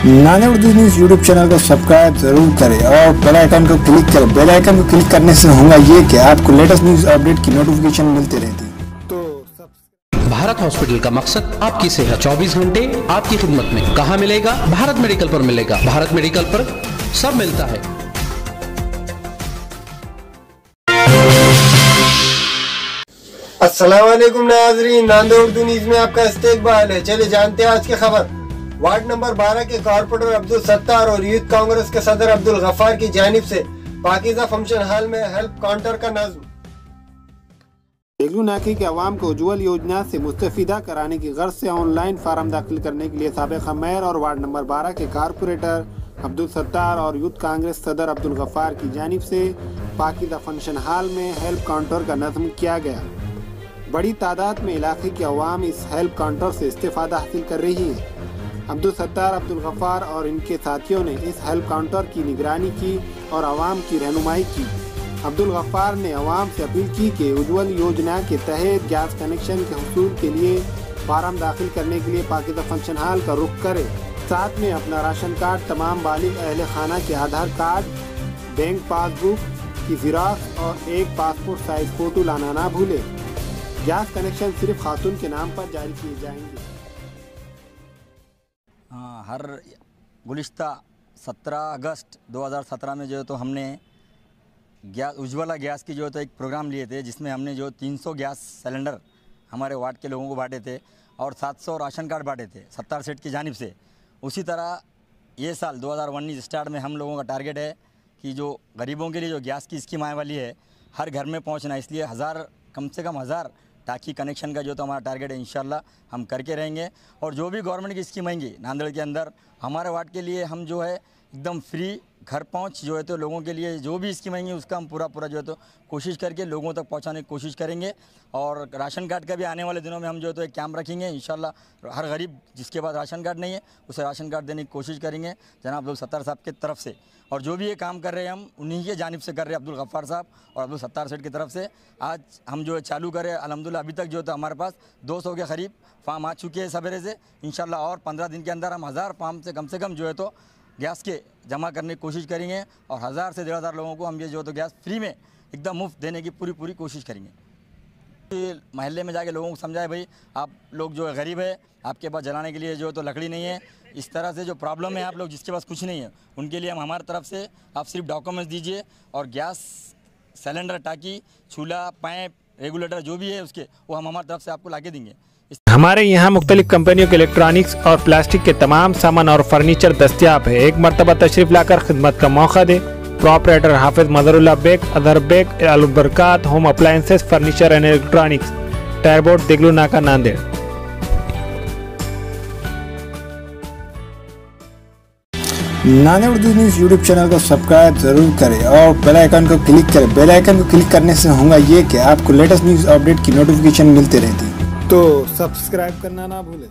नाने Urdu news YouTube channel को subscribe जरूर करें और बेल आइकन को क्लिक करें। बेल आइकन को क्लिक करने से होगा ये कि आपको लेटेस्ट न्यूज़ अपडेट की नोटिफिकेशन मिलती रहती। भारत हॉस्पिटल का मकसद आपकी सेहत 24 घंटे आपकी खिदमत में। कहाँ मिलेगा? भारत मेडिकल पर मिलेगा। भारत मेडिकल पर सब मिलता है। अस्सलाम वालेकुम नाज़रीन, नांदे उर्दू न्यूज़ में आपका इस्तकबाल है। चलिए जानते हैं आज की खबर। वार्ड नंबर 12 के कॉर्पोरेटर अब्दुल सत्तार और यूथ कांग्रेस के सदर अब्दुल गफ्फार की जानिब से पाकीज़ा फंक्शन हॉल में हेल्प काउंटर का नज़्म। देगलू नाके के अवाम को उज्ज्वल योजना से मुस्तफीदा कराने की गर्ज से ऑनलाइन फार्म दाखिल करने के लिए साबिक़ मेयर और वार्ड नंबर 12 के कॉर्पोरेटर अब्दुल सत्तार और यूथ कांग्रेस सदर अब्दुल गफ्फार की जानिब से पाकीज़ा फंक्शन हॉल में हेल्प काउंटर का नज़्म किया गया। बड़ी तादाद में इलाके के अवाम इस हेल्प काउंटर से इस्तेफादा हासिल कर रही है। अब्दुल सत्तार, अब्दुल गफ्फार और इनके साथियों ने इस हेल्प काउंटर की निगरानी की और अवाम की रहनुमाई की। अब्दुल गफ्फार ने अवाम से अपील की कि उज्ज्वल योजना के तहत गैस कनेक्शन के हुसूल के लिए फार्म दाखिल करने के लिए पाकीज़ा फंक्शन हॉल का रुख करें। साथ में अपना राशन कार्ड, तमाम बालिग अहले खाना के आधार कार्ड, बैंक पासबुक की ज़ेरॉक्स और एक पासपोर्ट साइज फ़ोटो लाना ना भूलें। गैस कनेक्शन सिर्फ खातून के नाम पर जारी किए जाएंगे। हर गुज़िश्ता 17 अगस्त 2017 में जो है तो हमने गैस उज्ज्वला गैस की जो है तो एक प्रोग्राम लिए थे, जिसमें हमने जो 300 गैस सिलेंडर हमारे वार्ड के लोगों को बांटे थे और 700 राशन कार्ड बांटे थे सत्तार सेठ की जानिब से। उसी तरह ये साल 2019 स्टार्ट में हम लोगों का टारगेट है कि जो गरीबों के लिए जो गैस की स्कीम आने वाली है हर घर में पहुंचना, इसलिए कम से कम 1000 टाकी कनेक्शन का जो तो हमारा टारगेट है इंशाल्लाह हम करके रहेंगे। और जो भी गवर्नमेंट की स्कीम आएंगी नांदेड़ के अंदर हमारे वार्ड के लिए हम जो है एकदम फ्री घर पहुंच जो है तो लोगों के लिए जो भी स्कीम आएंगी उसका हम पूरा जो है तो कोशिश करके लोगों तक पहुंचाने की कोशिश करेंगे। और राशन कार्ड का भी आने वाले दिनों में हम जो है तो एक कैंप रखेंगे इंशाल्लाह। हर गरीब जिसके पास राशन कार्ड नहीं है उसे राशन कार्ड देने की कोशिश करेंगे जनाब अब्दुल सत्तार साहब की तरफ से। और जो भी ये काम कर रहे हैं हम उन्हीं की जानिब से कर रहे हैं, अब्दुल गफ्फार साहब और अब्दुल सत्तार सेठ की तरफ से। आज हम जो है चालू करें अल्हम्दुलिल्लाह अभी तक जो है हमारे पास 200 के करीब फार्म आ चुके हैं सवेरे से। इंशाल्लाह और 15 दिन के अंदर हम 1000 फार्म से कम जो है तो गैस के जमा करने की कोशिश करेंगे और 1000 से 1500 लोगों को हम ये जो तो गैस फ्री में एकदम मुफ्त देने की पूरी कोशिश करेंगे। महल्ले में जाके लोगों को समझाए भाई आप लोग जो है गरीब है, आपके पास जलाने के लिए जो तो लकड़ी नहीं है, इस तरह से जो प्रॉब्लम है आप लोग जिसके पास कुछ नहीं है उनके लिए हम हमारी तरफ से आप सिर्फ डॉक्यूमेंट्स दीजिए और गैस सिलेंडर, टाकी, चूल्हा, पाइप, रेगुलेटर जो भी है उसके वो हम हमारी तरफ से आपको लाके देंगे। हमारे यहाँ मुख्तलिफ कंपनियों के इलेक्ट्रॉनिक्स और प्लास्टिक के तमाम सामान और फर्नीचर दस्तियाब है। एक मरतबा तशरीफ लाकर खिदमत का मौका दे। प्रोपराइटर हाफिज मजहरुल्लाह बेग, अदर Baig, Al Barkat home appliances, furniture and electronics, टायरबोर्ड, देगलू नाका, नांदेड़। नाने उर्दू न्यूज़ यूट्यूब चैनल को सब्सक्राइब जरूर करें और बेल आइकन को क्लिक करें। बेल आइकन को क्लिक करने से होगा ये कि आपको लेटेस्ट न्यूज़ अपडेट की नोटिफिकेशन मिलती रहती। तो सब्सक्राइब करना ना भूलें।